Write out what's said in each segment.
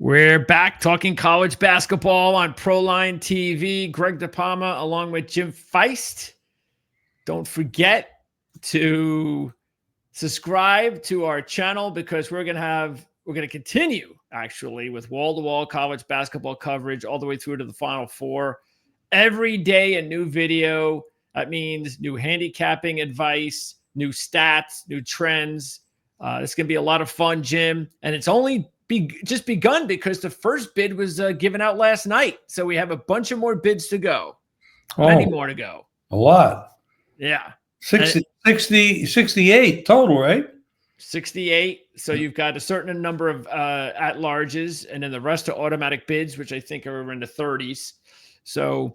We're back talking college basketball on Proline TV. Greg DePalma along with Jim Feist. Don't forget to subscribe to our channel because we're going to continue actually with wall-to-wall college basketball coverage all the way through to the Final Four. Every day a new video. That means new handicapping advice, new stats, new trends. It's going to be a lot of fun, Jim. And it's only just begun because the first bid was given out last night. So we have a bunch of more bids to go. Many more to go. A lot. Yeah. 68 total, right? 68. So you've got a certain number of at-larges, and then the rest are automatic bids, which I think are in the 30s. So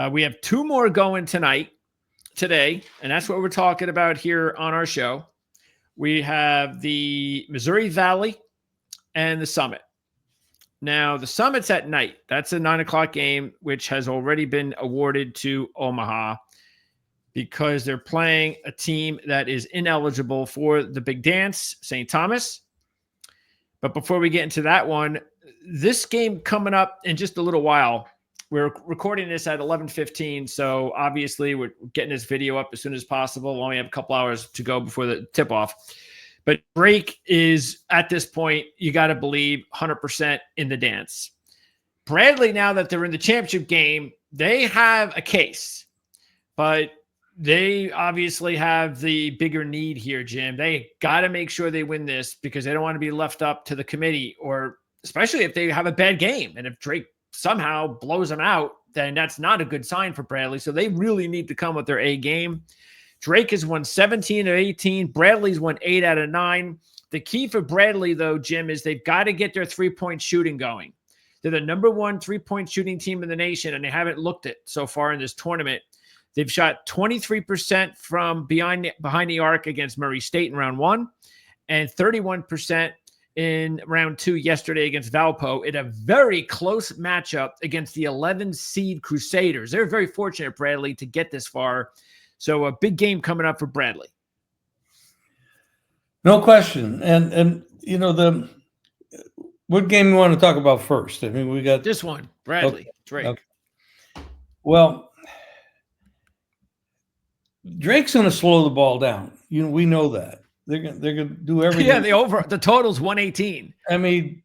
we have two more going today, and that's what we're talking about here on our show. We have the Missouri Valley and the Summit. Now, the Summit's at night. That's a 9 o'clock game, which has already been awarded to Omaha because they're playing a team that is ineligible for the big dance, St. Thomas. But before we get into that one, this game coming up in just a little while. We're recording this at 11:15, so obviously we're getting this video up as soon as possible. We'll only have a couple hours to go before the tip-off. But Drake is, at this point, you got to believe, 100% in the dance. Bradley, now that they're in the championship game, they have a case. But they obviously have the bigger need here, Jim. They got to make sure they win this because they don't want to be left up to the committee, or especially if they have a bad game. And if Drake somehow blows them out, then that's not a good sign for Bradley. So they really need to come with their A game. Drake has won 17 of 18. Bradley's won 8 out of 9. The key for Bradley, though, Jim, is they've got to get their three-point shooting going. They're the number one three-point shooting team in the nation, and they haven't looked it so far in this tournament. They've shot 23% from behind the arc against Murray State in round 1 and 31% in round 2 yesterday against Valpo in a very close matchup against the 11 seed Crusaders. They're very fortunate, Bradley, to get this far. So a big game coming up for Bradley. No question. And you know, what game you want to talk about first? I mean, we got this one, Bradley. Okay. Drake. Okay. Well, Drake's going to slow the ball down. You know, we know that. They're going to do everything. Yeah, the total's 118. I mean,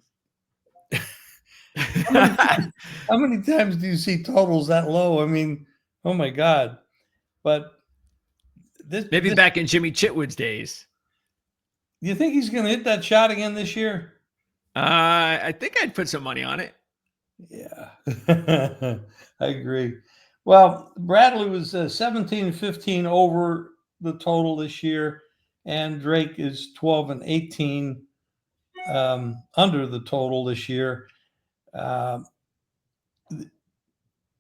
how many times do you see totals that low? I mean, oh my God. But maybe back in Jimmy Chitwood's days. You think he's going to hit that shot again this year? I think I'd put some money on it. Yeah, I agree. Well, Bradley was 17-15 over the total this year, and Drake is 12-18 under the total this year. The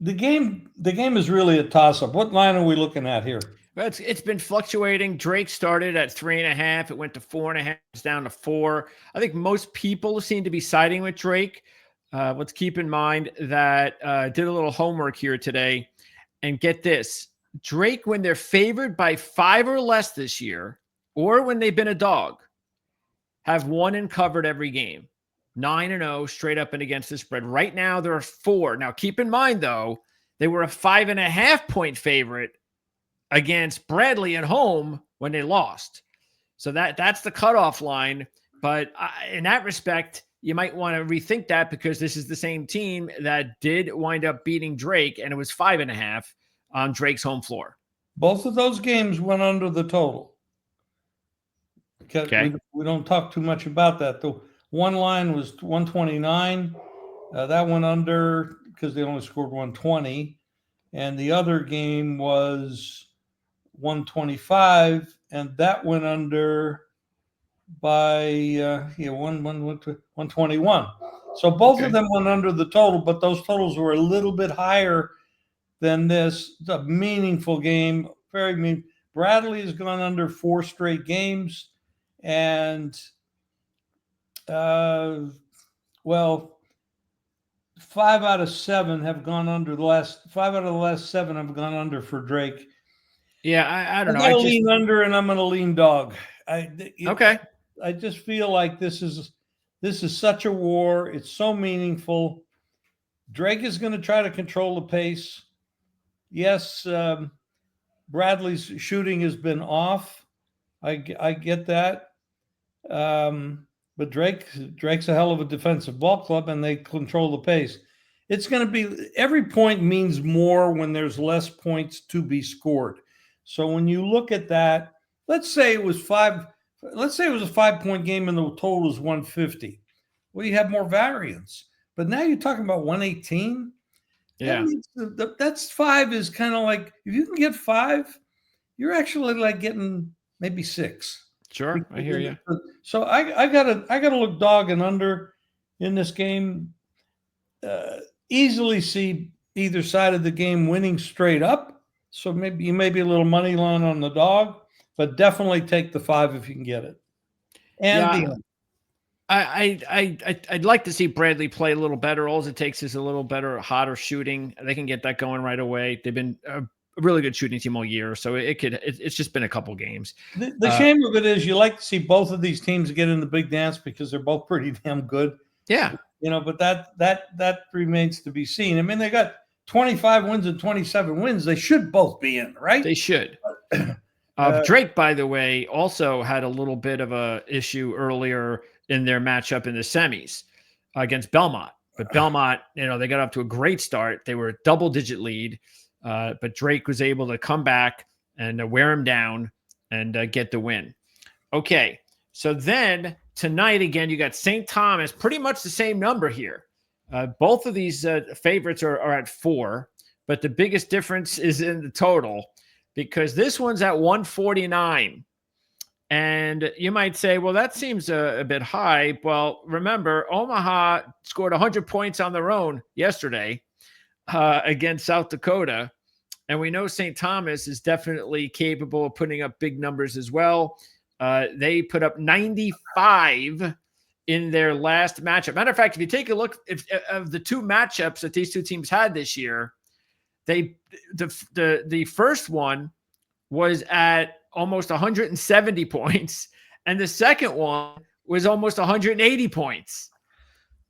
game is really a toss-up. What line are we looking at here? It's been fluctuating. Drake started at 3.5. It went to 4.5. It's down to 4. I think most people seem to be siding with Drake. Let's keep in mind that did a little homework here today. And get this. Drake, when they're favored by 5 or less this year, or when they've been a dog, have won and covered every game. 9-0 straight up and against the spread. Right now, there are 4. Now, keep in mind, though, they were a 5.5-point favorite against Bradley at home when they lost. So that's the cutoff line. But in that respect, you might want to rethink that because this is the same team that did wind up beating Drake, and it was 5.5 on Drake's home floor. Both of those games went under the total. Okay. We don't talk too much about that. The one line was 129. That went under because they only scored 120. And the other game was 125, and that went under by 121. So both of them went under the total, but those totals were a little bit higher than this. It's a meaningful game, very mean. Bradley has gone under 4 straight games, and 5 out of 7 have gone under. The last 5 out of the last 7 have gone under for Drake. Yeah, I don't know. I'm going to lean under, and I'm going to lean dog. Okay. I just feel like this is This is such a war. It's so meaningful. Drake is going to try to control the pace. Yes, Bradley's shooting has been off. I get that. But Drake's a hell of a defensive ball club, and they control the pace. It's going to be, every point means more when there's less points to be scored. So when you look at that, let's say it was a 5-point game and the total is 150. Well, you have more variance. But now you're talking about 118. Yeah. That's 5 is kind of like, if you can get 5, you're actually like getting maybe 6. Sure, I hear you. So I gotta look dog and under in this game. Easily see either side of the game winning straight up. So maybe a little money line on the dog, but definitely take the 5 if you can get it. And I'd like to see Bradley play a little better. All it takes is a little better, hotter shooting. They can get that going right away. They've been a really good shooting team all year, so it's just been a couple games. The shame of it is you like to see both of these teams get in the big dance because they're both pretty damn good. Yeah. But that remains to be seen. I mean, they got 25 wins and 27 wins. They should both be in, right? They should. Drake, by the way, also had a little bit of a issue earlier in their matchup in the semis against Belmont. But Belmont, they got up to a great start. They were a double-digit lead, but Drake was able to come back and wear him down and get the win. Okay, so then tonight, again, you got St. Thomas, pretty much the same number here. Both of these favorites are at 4, but the biggest difference is in the total because this one's at 149. And you might say, well, that seems a bit high. Well, remember, Omaha scored 100 points on their own yesterday against South Dakota. And we know St. Thomas is definitely capable of putting up big numbers as well. They put up 95 in their last matchup. Matter of fact, if you take a look of the 2 matchups that these 2 teams had this year, the first one was at almost 170 points, and the second one was almost 180 points.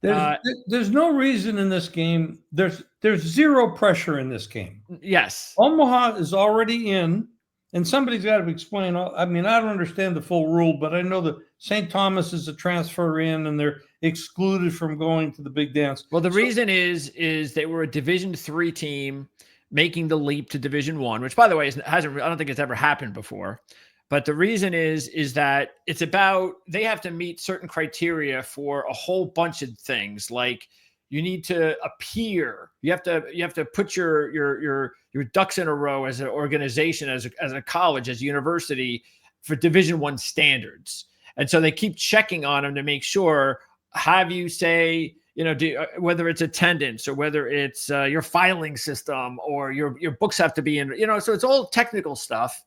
There's no reason in this game. There's zero pressure in this game. Yes. Omaha is already in, and somebody's got to explain. I mean, I don't understand the full rule, but I know that St. Thomas is a transfer in, and they're excluded from going to the big dance. Well, the reason is they were a Division III team making the leap to Division I, which, by the way, I don't think it's ever happened before. But the reason is that it's about, they have to meet certain criteria for a whole bunch of things. Like you need to appear, you have to put your ducks in a row as an organization, as a college, as a university for Division I standards. And so they keep checking on them to make sure, have you say, whether it's attendance or whether it's your filing system or your books have to be in, so it's all technical stuff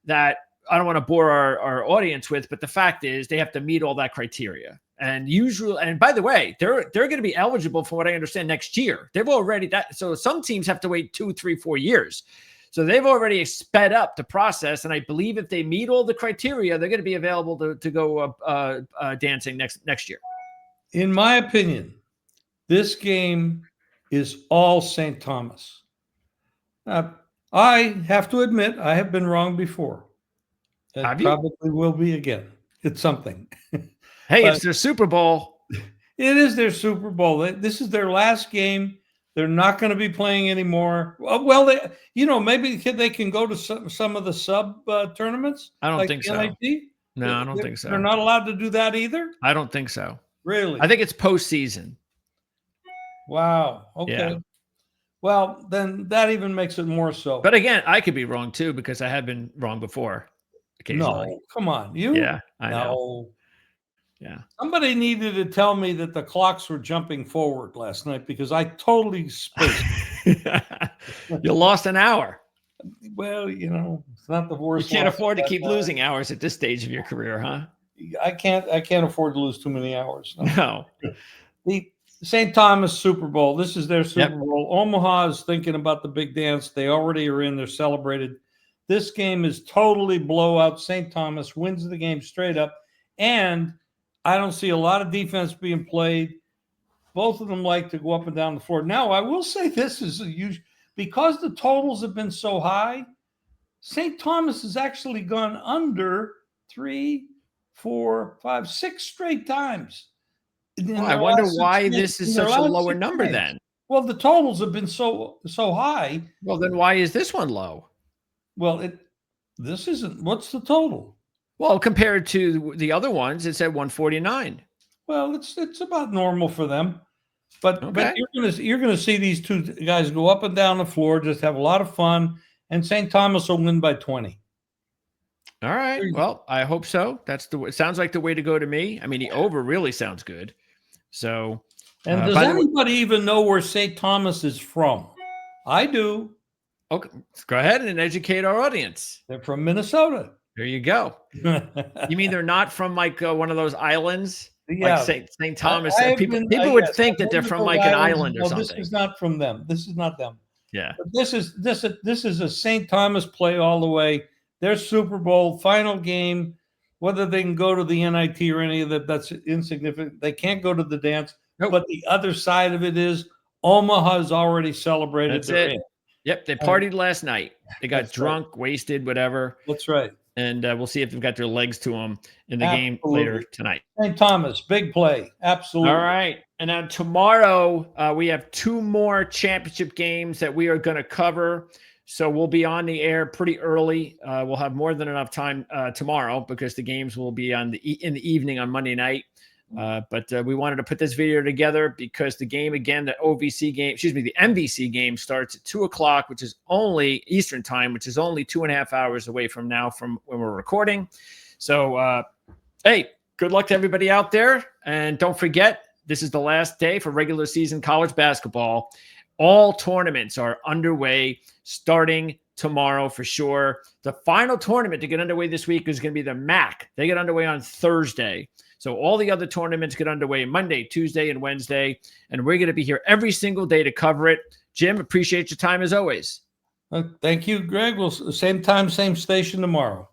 that I don't want to bore our audience with, but the fact is they have to meet all that criteria. And by the way, they're going to be eligible for what I understand next year. They've already so some teams have to wait 2, 3, 4 years. So they've already sped up the process. And I believe if they meet all the criteria, they're going to be available to go dancing next year. In my opinion, this game is all St. Thomas. I have to admit, I have been wrong before. It probably will be again. It's something. Hey, it's their Super Bowl. It is their Super Bowl. This is their last game. They're not going to be playing anymore. Well, maybe they can go to some of the sub tournaments. I don't think so. NIT. No, I don't think so. They're not allowed to do that either? I don't think so. Really? I think it's postseason. Wow. Okay. Yeah. Well, then that even makes it more so. But again, I could be wrong too because I have been wrong before. No, come on. You? Yeah, I know. Yeah. Somebody needed to tell me that the clocks were jumping forward last night because I totally spaced. You lost an hour. Well, it's not the worst. You can't afford to keep losing hours at this stage of your career, huh? I can't afford to lose too many hours. No. The St. Thomas Super Bowl. This is their Super Bowl. Omaha is thinking about the big dance. They already are in. They're celebrated. This game is totally blowout. St. Thomas wins the game straight up. And I don't see a lot of defense being played. Both of them like to go up and down the floor. Now, I will say this is because the totals have been so high, St. Thomas has actually gone under 3, 4, 5, 6 straight times. Well, I wonder why this is such a lower number then. Well, the totals have been so high. Well, then why is this one low? Well, this isn't. What's the total? Well, compared to the other ones, it's at 149. Well, it's about normal for them. But Okay. but you're gonna see these two guys go up and down the floor, just have a lot of fun, and St. Thomas will win by 20. All right. Well, I hope so. It sounds like the way to go to me. I mean, the over really sounds good. So, and does anybody even know where St. Thomas is from? I do. Okay, let's go ahead and educate our audience. They're from Minnesota. There you go. You mean they're not from like one of those islands? Yeah, like St. Thomas. People would think that they're from like an island or something. This is not from them. This is not them. Yeah. But this is a St. Thomas play all the way. Their Super Bowl final game, whether they can go to the NIT or any of that's insignificant. They can't go to the dance. Nope. But the other side of it is Omaha's already celebrated. That's it. Yep, they partied last night. They got drunk, wasted, whatever. That's right. And we'll see if they've got their legs to them in the game later tonight. St. Thomas, big play. Absolutely. All right. And then tomorrow, we have 2 more championship games that we are going to cover. So we'll be on the air pretty early. We'll have more than enough time tomorrow because the games will be in the evening on Monday night. But we wanted to put this video together because the game, again, the MVC game starts at 2:00, which is only Eastern time, which is only 2.5 hours away from now from when we're recording. So, hey, good luck to everybody out there. And don't forget, this is the last day for regular season college basketball. All tournaments are underway starting tomorrow for sure. The final tournament to get underway this week is going to be the MAC. They get underway on Thursday. So all the other tournaments get underway Monday, Tuesday, and Wednesday. And we're going to be here every single day to cover it. Jim, appreciate your time as always. Thank you, Greg. We'll same time, same station tomorrow.